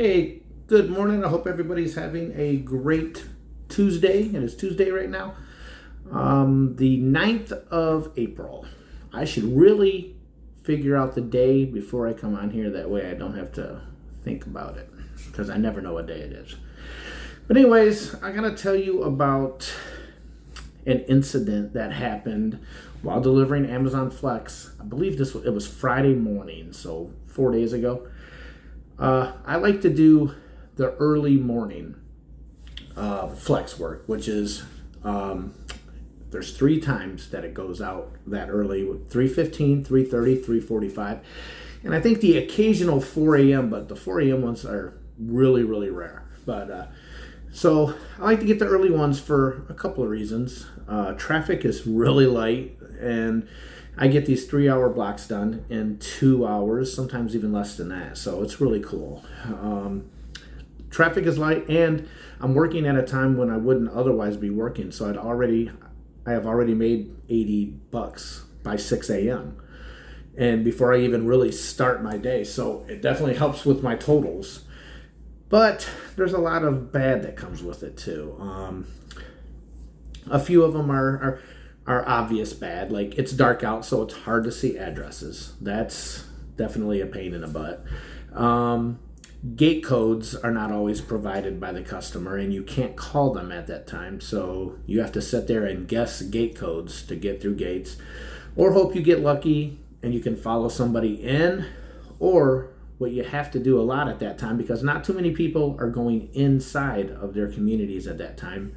Hey, good morning. I hope everybody's having a great Tuesday. It is Tuesday right now, the 9th of April. I should really figure out the day before I come on here. That way I don't have to think about it because I never know what day it is. But anyways, I'm going to tell you about an incident that happened while delivering Amazon Flex. I believe it was Friday morning, so 4 days ago. I like to do the early morning flex work, which is there's 3 times that it goes out that early: 3:15, 3:30, 3:45, and I think the occasional 4 a.m. But the 4 a.m. ones are really, really rare. But so I like to get the early ones for a couple of reasons. Traffic is really light, and I get these 3-hour blocks done in 2 hours, sometimes even less than that. So it's really cool. Traffic is light, and I'm working at a time when I wouldn't otherwise be working. So I have already made $80 by 6 a.m. and before I even really start my day. So it definitely helps with my totals. But there's a lot of bad that comes with it too. A few of them are obvious bad, like it's dark out, so it's hard to see addresses. That's definitely a pain in the butt. Gate codes are not always provided by the customer, and you can't call them at that time, so you have to sit there and guess gate codes to get through gates, or hope you get lucky and you can follow somebody in, or what you have to do a lot at that time, because not too many people are going inside of their communities at that time,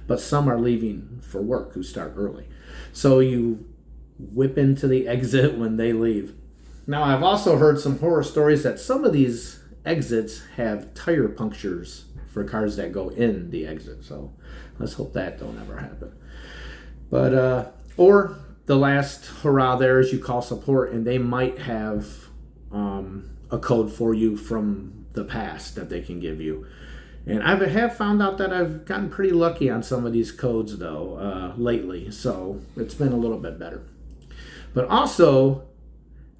but some are leaving for work who start early. So you whip into the exit when they leave. Now, I've also heard some horror stories that some of these exits have tire punctures for cars that go in the exit. So let's hope that don't ever happen. But, or the last hurrah there is you call support and they might have a code for you from the past that they can give you. And I have found out that I've gotten pretty lucky on some of these codes, though, lately. So it's been a little bit better. But also,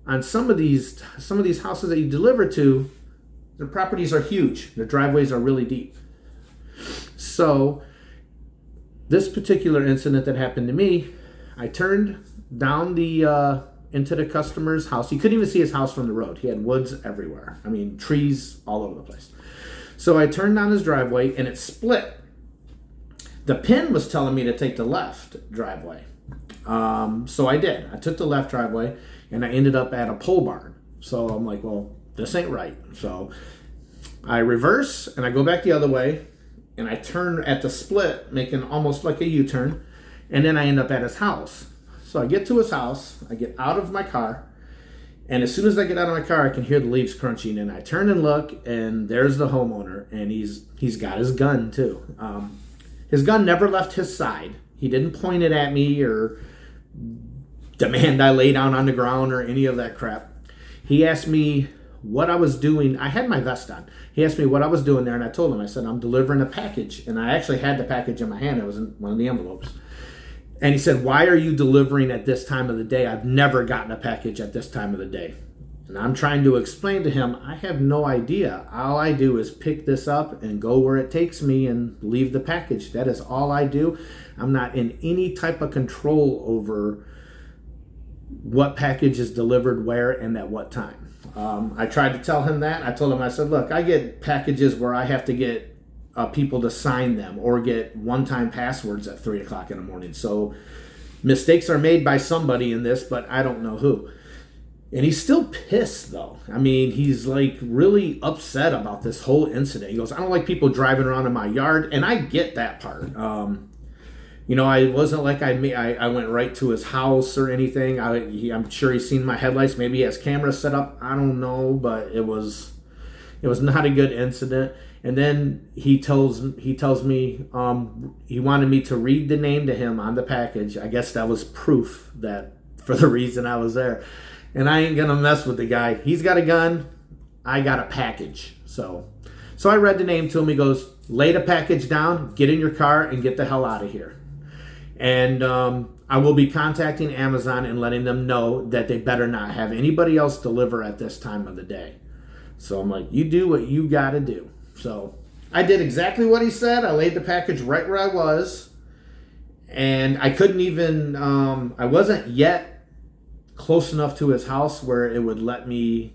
on some of these houses that you deliver to, the properties are huge. The driveways are really deep. So this particular incident that happened to me, I turned down into the customer's house. You couldn't even see his house from the road. He had woods everywhere. I mean, trees all over the place. So I turned down his driveway and it split. The pin was telling me to take the left driveway. So I did. I took the left driveway and I ended up at a pole barn. So I'm like, well, this ain't right. So I reverse and I go back the other way and I turn at the split, making almost like a U-turn. And then I end up at his house. So I get to his house, I get out of my car, and as soon as I get out of my car, I can hear the leaves crunching, and I turn and look, and there's the homeowner, and he's got his gun too. His gun never left his side. He didn't point it at me or demand I lay down on the ground or any of that crap. He asked me what I was doing. I had my vest on. He asked me what I was doing there, and I told him. I said, I'm delivering a package, and I actually had the package in my hand. It was in one of the envelopes. And he said, why are you delivering at this time of the day? I've never gotten a package at this time of the day. And I'm trying to explain to him, I have no idea. All I do is pick this up and go where it takes me and leave the package. That is all I do. I'm not in any type of control over what package is delivered where and at what time. I tried to tell him that. I told him, I said, look, I get packages where I have to get people to sign them or get one-time passwords at 3 o'clock in the morning. So mistakes are made by somebody in this, but I don't know who. And he's still pissed, though. I mean, he's like really upset about this whole incident. He goes, I don't like people driving around in my yard. And I get that part. I wasn't like I went right to his house or anything. I'm sure he's seen my headlights. Maybe he has cameras set up. I don't know, but it was not a good incident. And then he tells me he wanted me to read the name to him on the package. I guess that was proof that for the reason I was there. And I ain't gonna mess with the guy. He's got a gun. I got a package. So I read the name to him. He goes, lay the package down, get in your car, and get the hell out of here. And I will be contacting Amazon and letting them know that they better not have anybody else deliver at this time of the day. So I'm like, you do what you got to do. So I did exactly what he said. I laid the package right where I was. And I couldn't even, I wasn't yet close enough to his house where it would let me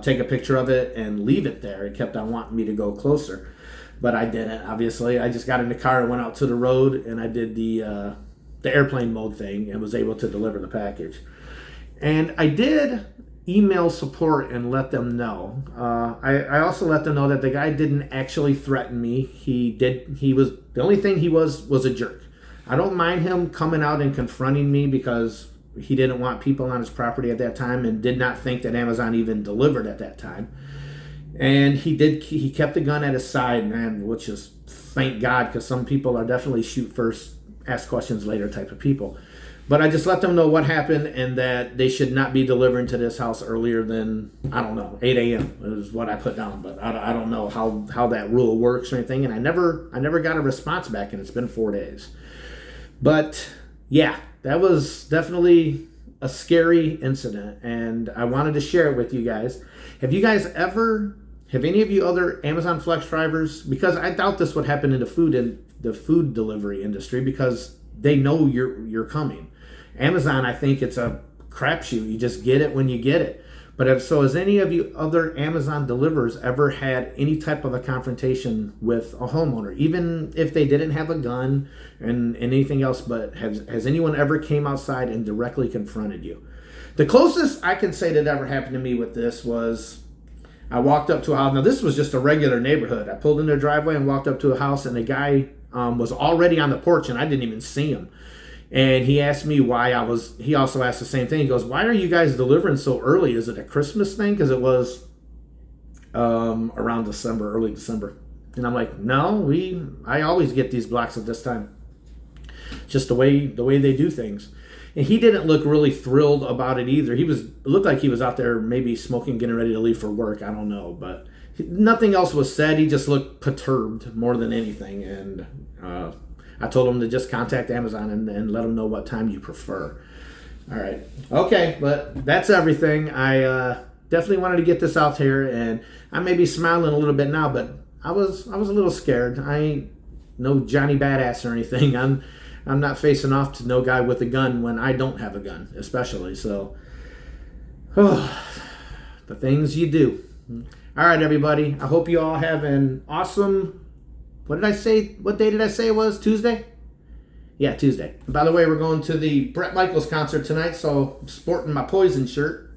take a picture of it and leave it there. It kept on wanting me to go closer. But I didn't, obviously. I just got in the car and went out to the road, and I did the airplane mode thing and was able to deliver the package. And I did email support and let them know. I also let them know that the guy didn't actually threaten me. The only thing he was a jerk. I don't mind him coming out and confronting me because he didn't want people on his property at that time and did not think that Amazon even delivered at that time. And he kept the gun at his side, man, which is, thank God, because some people are definitely shoot first, ask questions later type of people. But I just let them know what happened and that they should not be delivering to this house earlier than, I don't know, 8 a.m. is what I put down. But I don't know how that rule works or anything. And I never got a response back, and it's been 4 days. But yeah, that was definitely a scary incident, and I wanted to share it with you guys. Have any of you other Amazon Flex drivers, because I doubt this would happen in the food delivery industry because they know you're coming. Amazon, I think it's a crapshoot. You just get it when you get it. But has any of you other Amazon deliverers ever had any type of a confrontation with a homeowner, even if they didn't have a gun and anything else? But has anyone ever came outside and directly confronted you? The closest I can say that ever happened to me with this was I walked up to a house. Now, this was just a regular neighborhood. I pulled in their driveway and walked up to a house, and the guy was already on the porch, and I didn't even see him. And he asked me why he also asked the same thing. He goes, why are you guys delivering so early? Is it a Christmas thing? Because it was around December, early December. And I'm like, no, I always get these blocks at this time. Just the way they do things. And he didn't look really thrilled about it either. It looked like he was out there maybe smoking, getting ready to leave for work. I don't know. But nothing else was said. He just looked perturbed more than anything. And I told him to just contact Amazon and let them know what time you prefer. All right. Okay, but that's everything. I definitely wanted to get this out here, and I may be smiling a little bit now, but I was a little scared. I ain't no Johnny Badass or anything. I'm not facing off to no guy with a gun when I don't have a gun, especially. So, the things you do. All right, everybody. I hope you all have an awesome... What did I say? What day did I say it was? Tuesday? Yeah, Tuesday. And by the way, we're going to the Bret Michaels concert tonight, so I'm sporting my Poison shirt.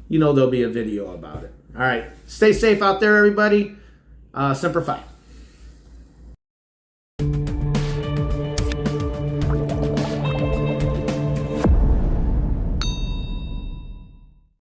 You know there'll be a video about it. All right. Stay safe out there, everybody. Semper Fi.